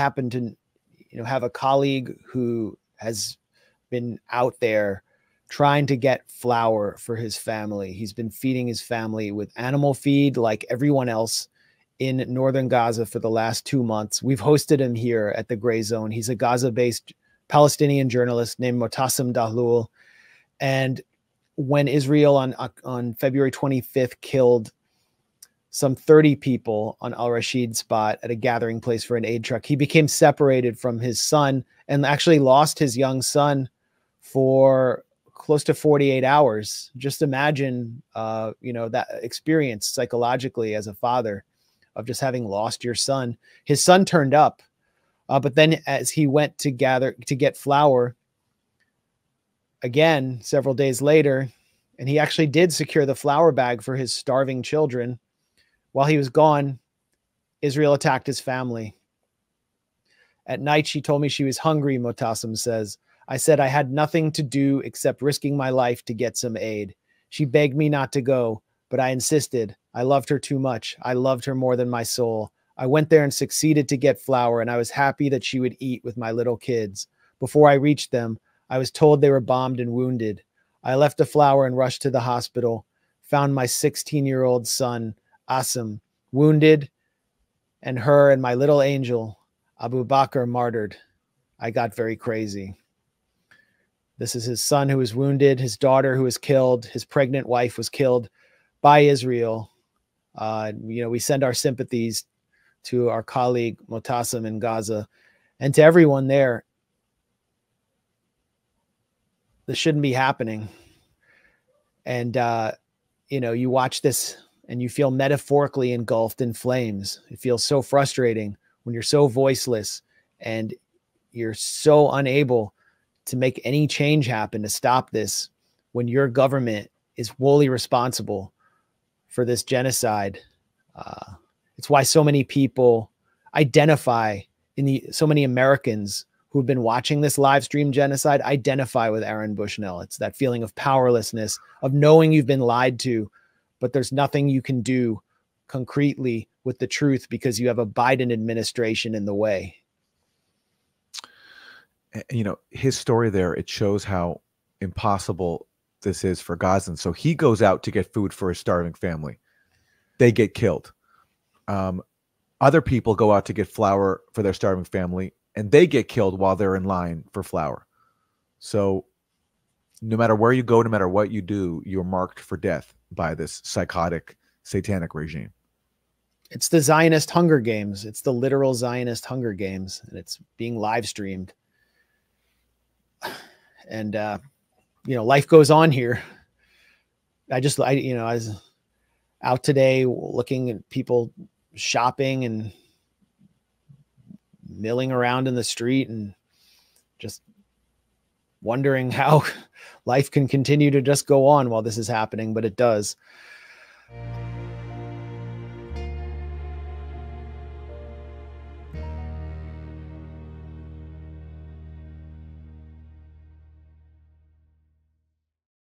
happen to, have a colleague who has been out there trying to get flour for his family. He's been feeding his family with animal feed like everyone else in northern Gaza for the last 2 months. We've hosted him here at the Grayzone. He's a Gaza-based Palestinian journalist named Motasem Dalloul. And when Israel on February 25th killed some 30 people on Al-Rashid spot at a gathering place for an aid truck, he became separated from his son and actually lost his young son for close to 48 hours. Just imagine, that experience psychologically as a father of just having lost your son. His son turned up, but then as he went to get flour again several days later, and he actually did secure the flour bag for his starving children. While he was gone, Israel attacked his family. At night, she told me she was hungry, Motasem says. I said I had nothing to do except risking my life to get some aid. She begged me not to go, but I insisted. I loved her too much. I loved her more than my soul. I went there and succeeded to get flour, and I was happy that she would eat with my little kids. Before I reached them, I was told they were bombed and wounded. I left the flour and rushed to the hospital, found my 16-year-old son, Asim, wounded, and her and my little angel, Abu Bakr, martyred. I got very crazy. This is his son who was wounded, his daughter who was killed, his pregnant wife was killed by Israel. We send our sympathies to our colleague Motasem in Gaza and to everyone there. This shouldn't be happening. And, you watch this and you feel metaphorically engulfed in flames. It feels so frustrating when you're so voiceless and you're so unable to make any change happen to stop this when your government is wholly responsible for this genocide. It's why so many people identify so many Americans who've been watching this live stream genocide identify with Aaron Bushnell. It's that feeling of powerlessness, of knowing you've been lied to, but there's nothing you can do concretely with the truth because you have a Biden administration in the way. His story there, it shows how impossible this is for Gazans. So he goes out to get food for his starving family. They get killed. Other people go out to get flour for their starving family, and they get killed while they're in line for flour. So no matter where you go, no matter what you do, you're marked for death by this psychotic, satanic regime. It's the Zionist Hunger Games. It's the literal Zionist Hunger Games, and it's being live streamed. And, life goes on here. I was out today looking at people shopping and milling around in the street and just wondering how life can continue to just go on while this is happening, but it does.